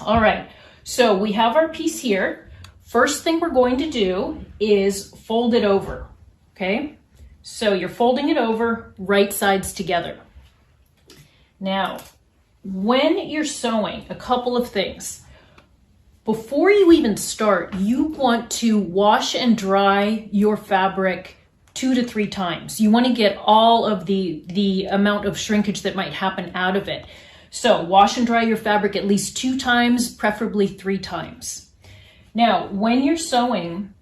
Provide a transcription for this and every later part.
All right, so we have our piece here. First thing we're going to do is fold it over, okay? So you're folding it over, right sides together. Now, when you're sewing, a couple of things. Before you even start, you want to wash and dry your fabric 2 to 3 times. You want to get all of the amount of shrinkage that might happen out of it. So wash and dry your fabric at least 2 times, preferably 3 times. Now, when you're sewing,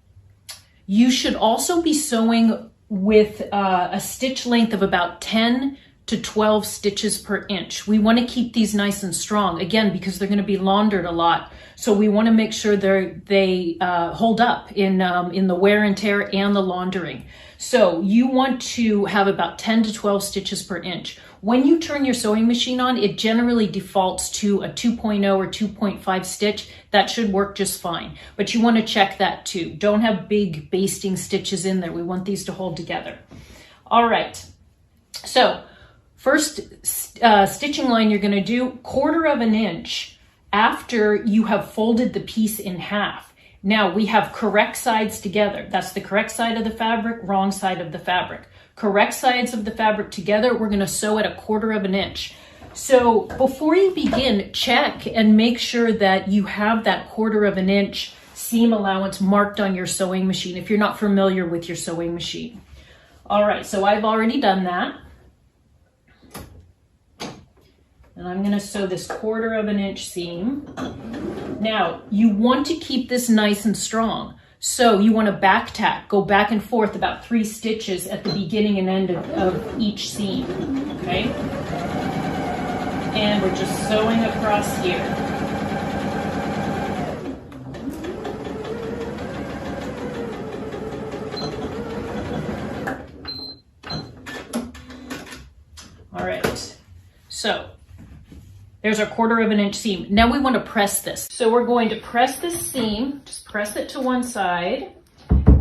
you should also be sewing with a stitch length of about 10 to 12 stitches per inch. We want to keep these nice and strong, again, because they're going to be laundered a lot. So we want to make sure they hold up in the wear and tear and the laundering. So you want to have about 10 to 12 stitches per inch. When you turn your sewing machine on, it generally defaults to a 2.0 or 2.5 stitch. That should work just fine, but you want to check that too. Don't have big basting stitches in there. We want these to hold together. All right, so first stitching line you're going to do 1/4 inch after you have folded the piece in half. Now we have correct sides together. That's the correct side of the fabric, wrong side of the fabric. Correct sides of the fabric together, we're going to sew at 1/4 inch. So before you begin, check and make sure that you have that 1/4 inch seam allowance marked on your sewing machine if you're not familiar with your sewing machine. All right, so I've already done that. And I'm going to sew this 1/4 inch seam. Now, you want to keep this nice and strong. So you want to back tack, go back and forth about 3 stitches at the beginning and end of each seam, okay? And we're just sewing across here. All right, so there's our 1/4 inch seam. Now we want to press this. So we're going to press this seam, just press it to one side,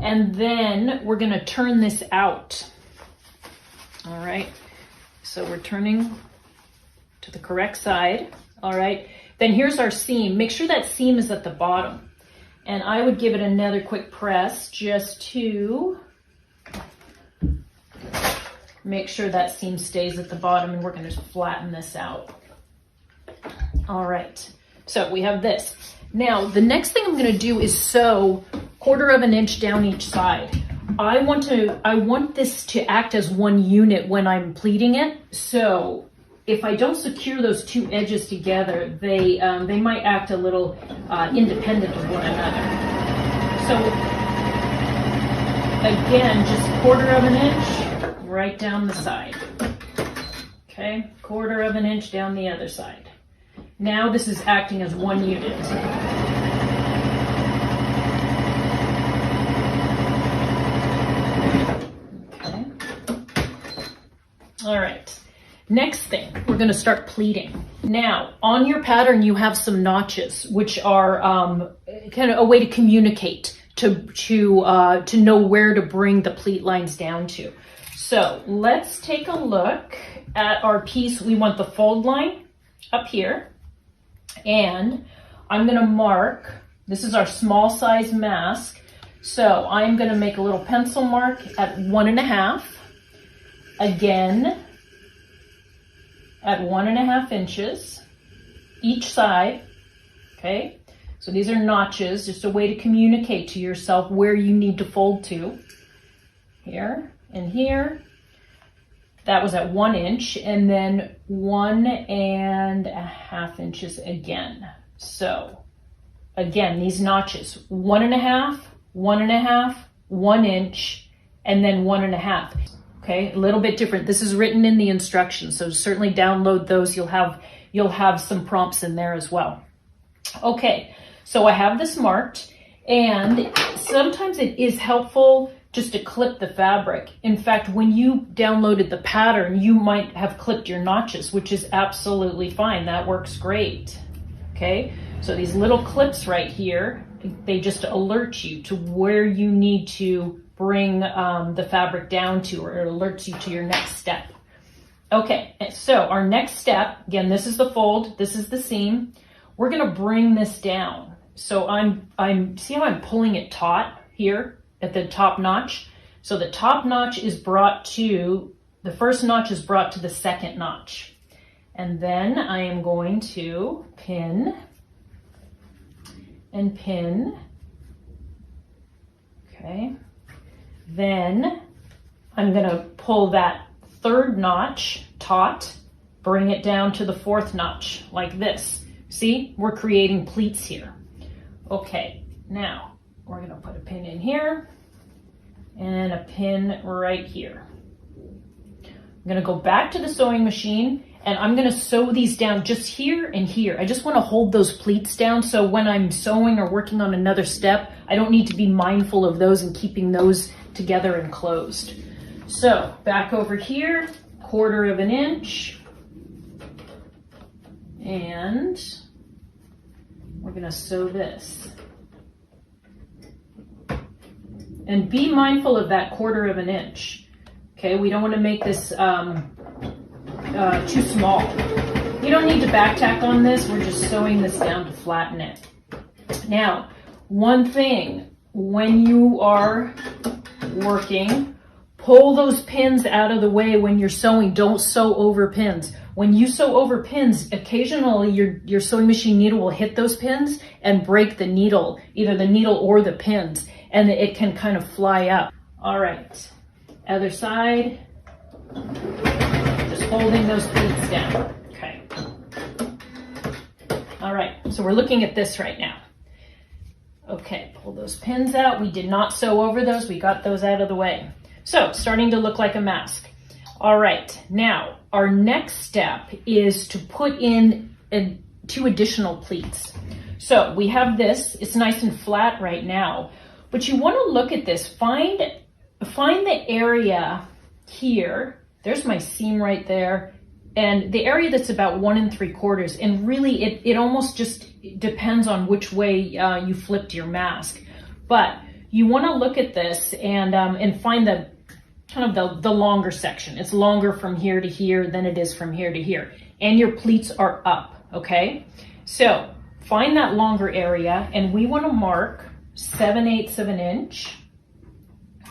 and then we're going to turn this out. All right, so we're turning to the correct side. All right, then here's our seam. Make sure that seam is at the bottom. And I would give it another quick press just to make sure that seam stays at the bottom, and we're going to flatten this out. All right, so we have this. Now, the next thing I'm going to do is sew 1/4 inch down each side. I want this to act as one unit when I'm pleating it. So if I don't secure those 2 edges together, they might act a little independent of one another. So again, just 1/4 inch right down the side. Okay, 1/4 inch down the other side. Now this is acting as one unit. Okay. All right. Next thing, we're going to start pleating. Now, on your pattern, you have some notches, which are kind of a way to communicate, to know where to bring the pleat lines down to. So let's take a look at our piece. We want the fold line up here. And I'm going to mark, this is our small size mask, so I'm going to make a little pencil mark at 1.5, again at 1.5 inches each side, okay? So these are notches, just a way to communicate to yourself where you need to fold to. Here and here. That was at 1 inch, and then 1.5 inches again. So again, these notches, 1.5, 1.5, 1 inch, and then 1.5. Okay, a little bit different. This is written in the instructions, so certainly download those. You'll have some prompts in there as well. Okay, so I have this marked, and sometimes it is helpful just to clip the fabric. In fact, when you downloaded the pattern, you might have clipped your notches, which is absolutely fine. That works great. Okay, so these little clips right here, they just alert you to where you need to bring the fabric down to, or it alerts you to your next step. Okay, so our next step, again, this is the fold, this is the seam. we're gonna bring this down. So see how I'm pulling it taut here at the top notch? So the top notch is brought to, the first notch is brought to the second notch. And then I am going to pin and pin. Okay. Then I'm gonna pull that third notch taut, bring it down to the fourth notch like this. See, we're creating pleats here. Okay, now we're gonna put a pin in here and a pin right here. I'm gonna go back to the sewing machine and I'm gonna sew these down just here and here. I just wanna hold those pleats down so when I'm sewing or working on another step, I don't need to be mindful of those and keeping those together and closed. So back over here, 1/4 of an inch, and we're gonna sew this. And be mindful of that 1/4 of an inch. Okay, we don't want to make this too small. You don't need to back tack on this, we're just sewing this down to flatten it. Now, one thing, when you are working, pull those pins out of the way when you're sewing. Don't sew over pins. When you sew over pins, occasionally your sewing machine needle will hit those pins and break the needle, either the needle or the pins, and it can kind of fly up. All right, other side, just holding those pleats down. Okay. All right, so we're looking at this right now. Okay, pull those pins out. We did not sew over those. We got those out of the way. So, starting to look like a mask. All right, now our next step is to put in 2 additional pleats. So we have this, it's nice and flat right now, but you want to look at this, find the area here, there's my seam right there, and the area that's about 1 3/4, and really it almost just depends on which way you flipped your mask. But you want to look at this and find the kind of the longer section. It's longer from here to here than it is from here to here. And your pleats are up, okay? So find that longer area and we want to mark 7/8 of an inch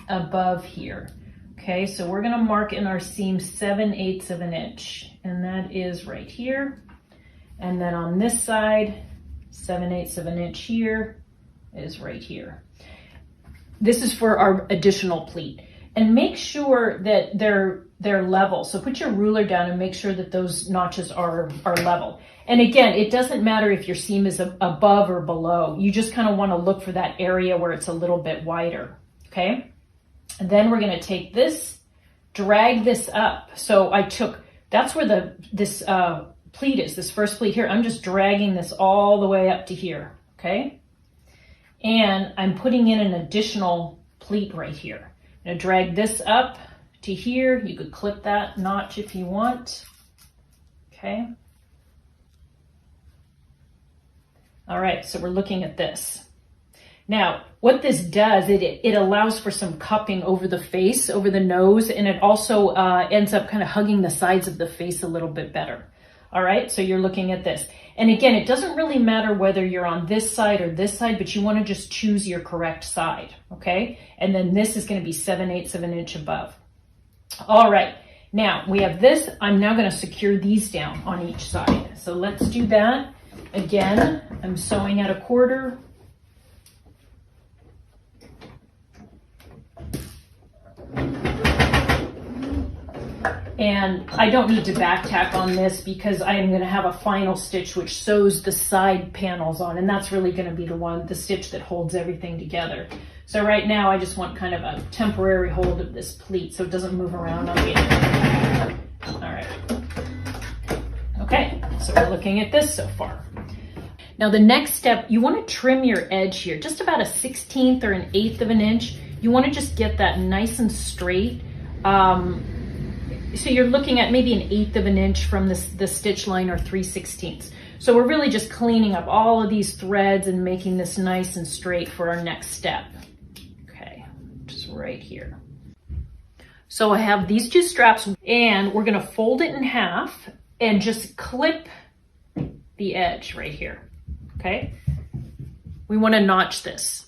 above here. Okay, so we're going to mark in our seam 7/8 of an inch, and that is right here. And then on this side, 7/8 of an inch here is right here. This is for our additional pleat. And make sure that they're level. So put your ruler down and make sure that those notches are level. And again, it doesn't matter if your seam is above or below. You just kind of want to look for that area where it's a little bit wider, okay? And then we're going to take this, drag this up. So that's where this pleat is, this first pleat here. I'm just dragging this all the way up to here, okay? And I'm putting in an additional pleat right here. I'm going to drag this up to here. You could clip that notch if you want. Okay. All right, so we're looking at this. Now, what this does, it allows for some cupping over the face, over the nose, and it also ends up kind of hugging the sides of the face a little bit better. All right, so you're looking at this. And again, it doesn't really matter whether you're on this side or this side, but you want to just choose your correct side, okay? And then this is going to be 7/8 of an inch above. All right, now we have this. I'm now going to secure these down on each side. So let's do that. Again, I'm sewing at 1/4. And I don't need to back tack on this because I am going to have a final stitch which sews the side panels on, and that's really going to be the stitch that holds everything together. So right now I just want kind of a temporary hold of this pleat so it doesn't move around on me. All right. Okay, so we're looking at this so far. Now the next step, you want to trim your edge here, just about a 1/16 or an 1/8 of an inch. You want to just get that nice and straight. So you're looking at maybe an 1/8 of an inch from the stitch line or 3/16. So we're really just cleaning up all of these threads and making this nice and straight for our next step. Okay, just right here. So I have these 2 straps and we're gonna fold it in half and just clip the edge right here. okay? We want to notch this.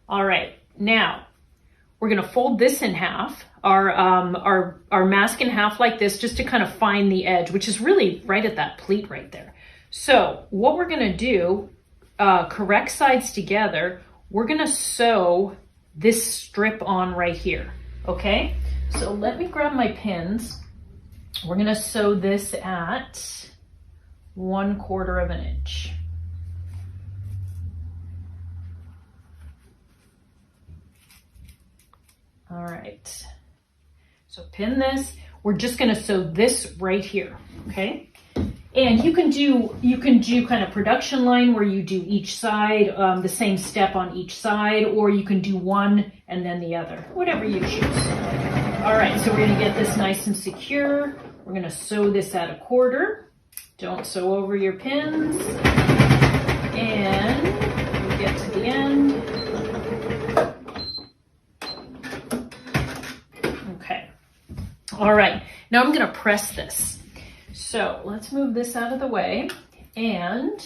All right, now we're going to fold this in half, our mask in half like this, just to kind of find the edge, which is really right at that pleat right there. So what we're going to do, correct sides together, we're going to sew this strip on right here, okay? So let me grab my pins. We're going to sew this at 1/4 of an inch. All right, so pin this. We're just gonna sew this right here, okay? And you can do kind of production line where you do each side, the same step on each side, or you can do one and then the other, whatever you choose. All right, so we're gonna get this nice and secure. We're gonna sew this at 1/4. Don't sew over your pins. And we get to the end. Okay. All right, now I'm gonna press this. So let's move this out of the way, and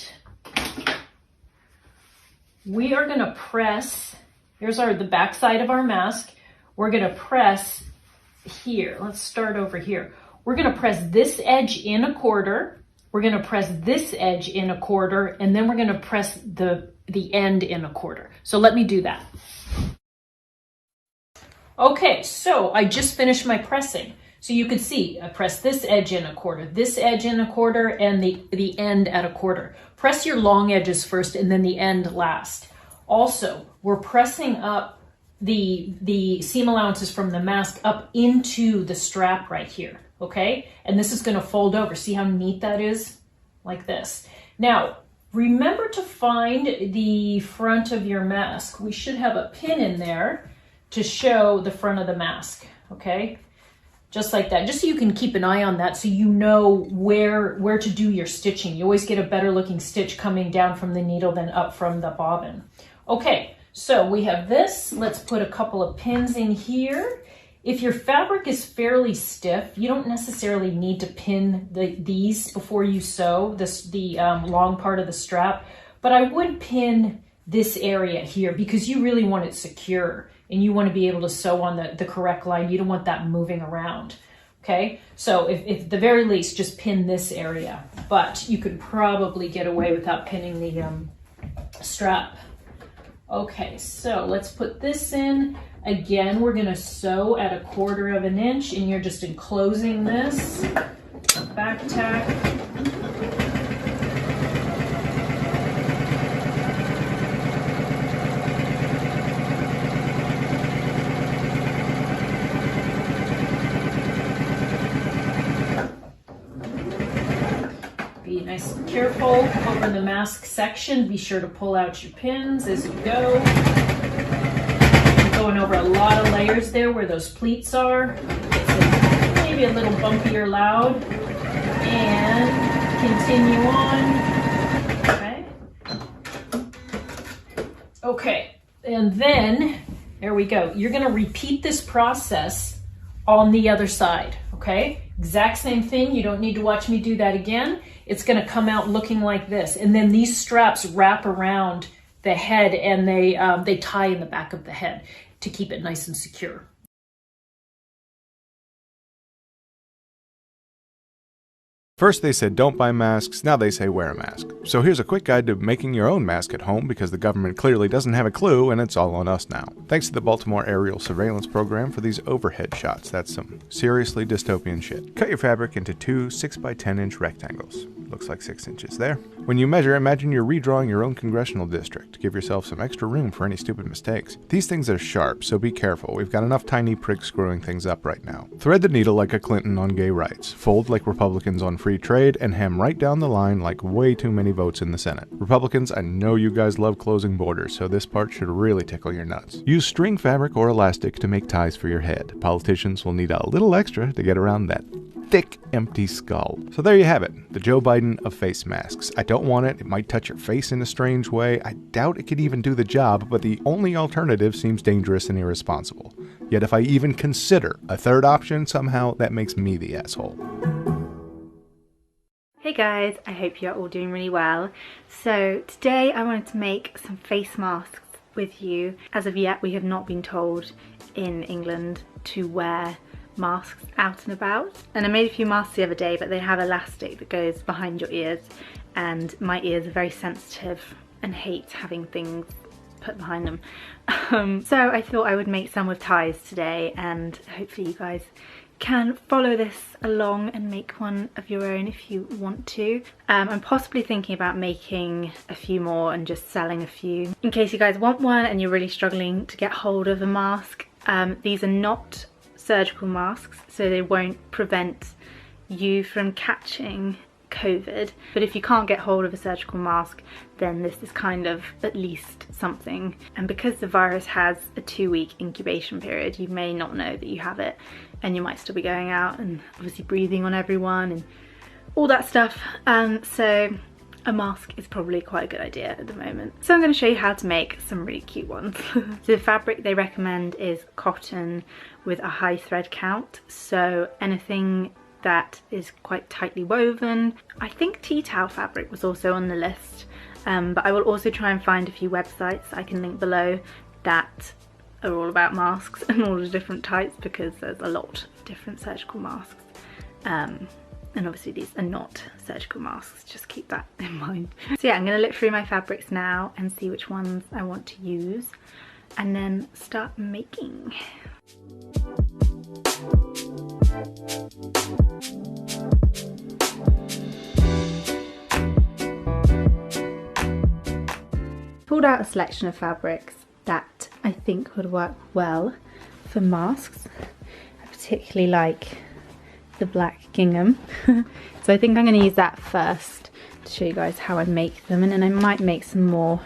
we are gonna press, here's the back side of our mask. We're gonna press here. Let's start over here. We're gonna press this edge in 1/4. We're gonna press this edge in 1/4, and then we're gonna press the end in 1/4. So let me do that. Okay, so I just finished my pressing. So you can see I press this edge in 1/4, this edge in 1/4, and the end at 1/4. Press your long edges first and then the end last. Also, we're pressing up the seam allowances from the mask up into the strap right here, okay? And this is gonna fold over. See how neat that is? Like this. Now, remember to find the front of your mask. We should have a pin in there to show the front of the mask, okay? Just like that, just so you can keep an eye on that so you know where to do your stitching. You always get a better looking stitch coming down from the needle than up from the bobbin. Okay, so we have this. Let's put a couple of pins in here. If your fabric is fairly stiff, you don't necessarily need to pin these before you sew the long part of the strap, but I would pin this area here because you really want it secure and you want to be able to sew on the correct line. You don't want that moving around, okay? So if at the very least, just pin this area, but you could probably get away without pinning the strap. Okay, so let's put this in. Again, we're gonna sew at 1/4 of an inch, and you're just enclosing this, back tack. Be nice and careful over the mask section. Be sure to pull out your pins as you go. Going over a lot of layers there where those pleats are. It's maybe a little bumpy or loud. And continue on. Okay. Okay, and then, there we go. You're gonna repeat this process on the other side, okay? Exact same thing. You don't need to watch me do that again. It's gonna come out looking like this. And then these straps wrap around the head and they tie in the back of the head to keep it nice and secure. First they said don't buy masks, now they say wear a mask. So here's a quick guide to making your own mask at home because the government clearly doesn't have a clue and it's all on us now. Thanks to the Baltimore Aerial Surveillance Program for these overhead shots. That's some seriously dystopian shit. Cut your fabric into two 6x10 inch rectangles. Looks like 6 inches there. When you measure, imagine you're redrawing your own congressional district. Give yourself some extra room for any stupid mistakes. These things are sharp, so be careful. We've got enough tiny pricks screwing things up right now. Thread the needle like a Clinton on gay rights. Fold like Republicans on free trade, and hem right down the line like way too many votes in the Senate. Republicans, I know you guys love closing borders, so this part should really tickle your nuts. Use string fabric or elastic to make ties for your head. Politicians will need a little extra to get around that thick, empty skull. So there you have it, the Joe Biden of face masks. I don't want it. It might touch your face in a strange way. I doubt it could even do the job, but the only alternative seems dangerous and irresponsible. Yet if I even consider a third option, somehow that makes me the asshole. Hey guys, I hope you're all doing really well. So today I wanted to make some face masks with you. As of yet, we have not been told in England to wear masks out and about. And I made a few masks the other day, but they have elastic that goes behind your ears, and my ears are very sensitive and hate having things put behind them. So I thought I would make some with ties today, and hopefully you guys can follow this along and make one of your own if you want to. I'm possibly thinking about making a few more and just selling a few in case you guys want one and you're really struggling to get hold of a mask. These are not surgical masks, so they won't prevent you from catching COVID, but if you can't get hold of a surgical mask, then this is kind of at least something. And because the virus has a 2-week incubation period, you may not know that you have it, and you might still be going out and obviously breathing on everyone and all that stuff. So a mask is probably quite a good idea at the moment. So I'm going to show you how to make some really cute ones. So the fabric they recommend is cotton with a high thread count, so anything that is quite tightly woven. I think tea towel fabric was also on the list, but I will also try and find a few websites I can link below that are all about masks and all the different types, because there's a lot of different surgical masks. And obviously these are not surgical masks, just keep that in mind. So yeah, I'm going to look through my fabrics now and see which ones I want to use and then start making. Pulled out a selection of fabrics that I think would work well for masks. I particularly like the black gingham. So I think I'm going to use that first to show you guys how I make them, and then I might make some more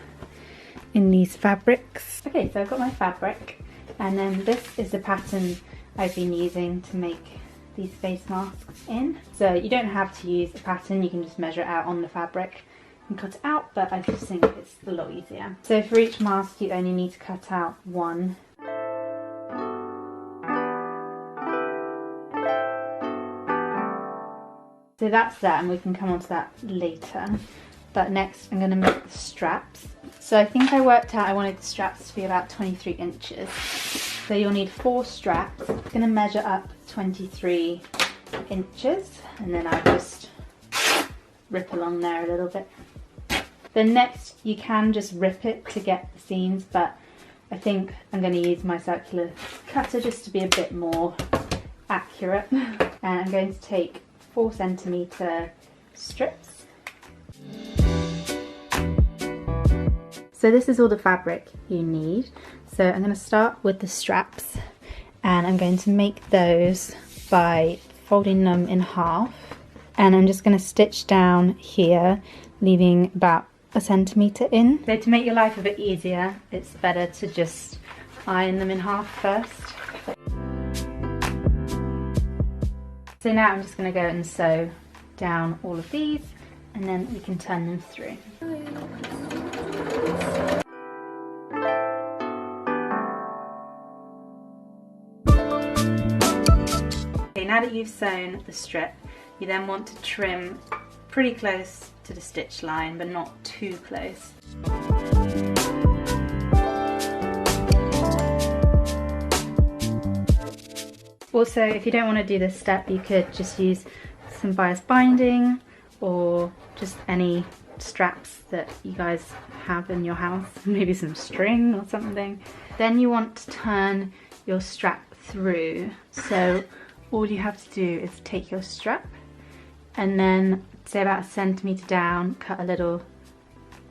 in these fabrics. Okay, so I've got my fabric, and then this is the pattern I've been using to make these face masks in. So you don't have to use a pattern, you can just measure it out on the fabric and cut it out, but I just think it's a lot easier. So for each mask you only need to cut out one. So that's that, and we can come on to that later. But next I'm going to make the straps. So I think I worked out I wanted the straps to be about 23 inches. So you'll need 4 straps. I'm going to measure up 23 inches, and then I'll just rip along there a little bit. Then next you can just rip it to get the seams, but I think I'm going to use my circular cutter just to be a bit more accurate. And I'm going to take 4cm strips. So this is all the fabric you need. So I'm going to start with the straps, and I'm going to make those by folding them in half, and I'm just going to stitch down here, leaving about 1 centimetre in. So to make your life a bit easier, it's better to just iron them in half first. So now I'm just going to go and sew down all of these, and then we can turn them through. Okay, now that you've sewn the strip, you then want to trim pretty close to the stitch line, but not too close. Also, if you don't want to do this step, you could just use some bias binding or just any straps that you guys have in your house, maybe some string or something. Then you want to turn your strap through. So all you have to do is take your strap and then, say about 1 centimetre down, cut a little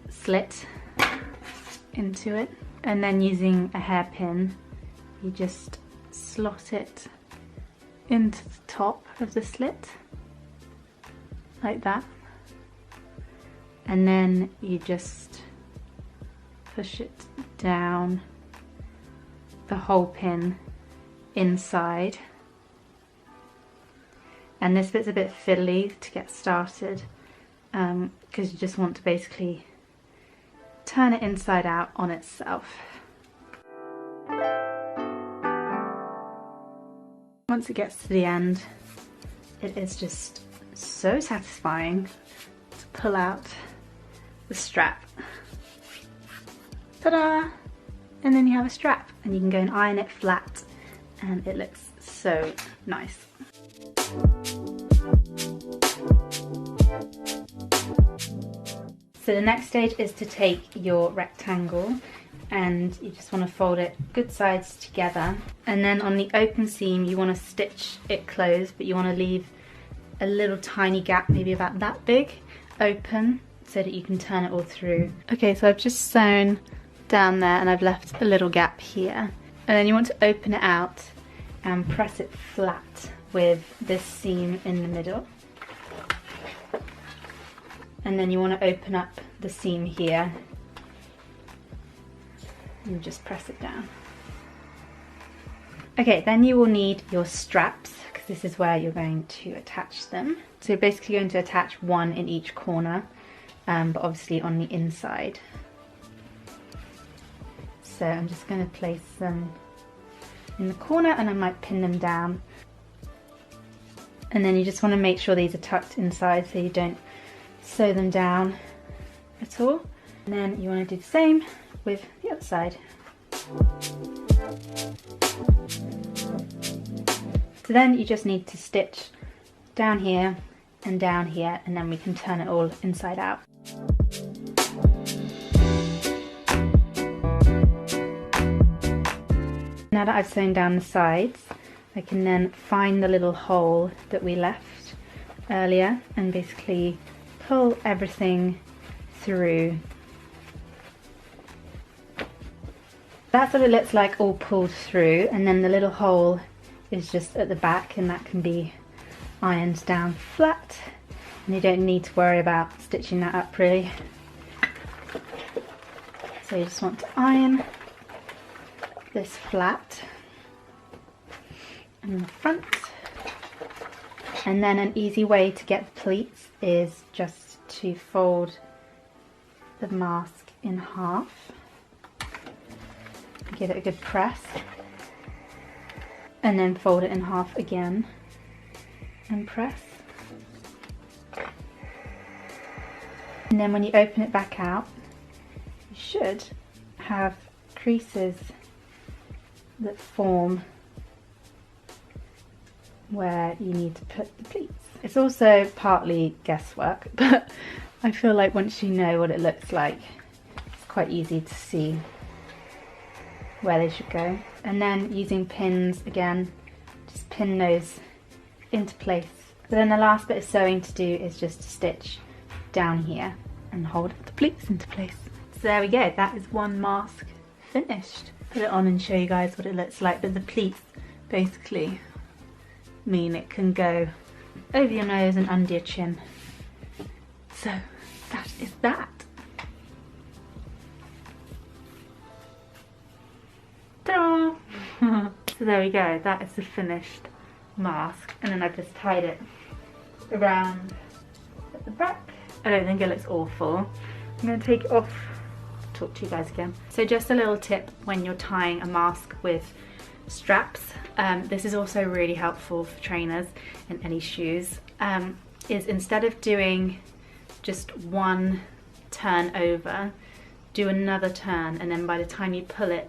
slit into it, and then using a hairpin you just slot it into the top of the slit like that, and then you just push it down the whole pin inside. And this bit's a bit fiddly to get started, because you just want to basically turn it inside out on itself. Once it gets to the end, it is just so satisfying to pull out the strap. Ta-da! And then you have a strap, and you can go and iron it flat, and it looks so nice. So the next stage is to take your rectangle, and you just want to fold it good sides together, and then on the open seam you want to stitch it closed, but you want to leave a little tiny gap, maybe about that big, open, so that you can turn it all through. Okay, so I've just sewn down there and I've left a little gap here, and then you want to open it out and press it flat with this seam in the middle, and then you want to open up the seam here and just press it down. Okay, then you will need your straps, because this is where you're going to attach them. So you're basically going to attach one in each corner, but obviously on the inside. So I'm just going to place them in the corner, and I might pin them down. And then you just want to make sure these are tucked inside so you don't sew them down at all. And then you want to do the same with the other side. So then you just need to stitch down here, and then we can turn it all inside out. Now that I've sewn down the sides, I can then find the little hole that we left earlier and basically pull everything through. That's what it looks like all pulled through, and then the little hole is just at the back, and that can be ironed down flat, and you don't need to worry about stitching that up really. So you just want to iron this flat in the front, and then an easy way to get the pleats is just to fold the mask in half, give it a good press, and then fold it in half again and press. And then when you open it back out, you should have creases that form where you need to put the pleats. It's also partly guesswork, but I feel like once you know what it looks like, it's quite easy to see where they should go. And then using pins again, just pin those into place. But then the last bit of sewing to do is just to stitch down here and hold the pleats into place. So there we go, that is one mask finished. Put it on and show you guys what it looks like, but the pleats basically mean it can go over your nose and under your chin. So that is that. Ta-da! So there we go, that is the finished mask, and then I've just tied it around at the back. I don't think it looks awful. I'm going to take it off, talk to you guys again. So just a little tip when you're tying a mask with straps, this is also really helpful for trainers in any shoes, is instead of doing just one turn over, do another turn, and then by the time you pull it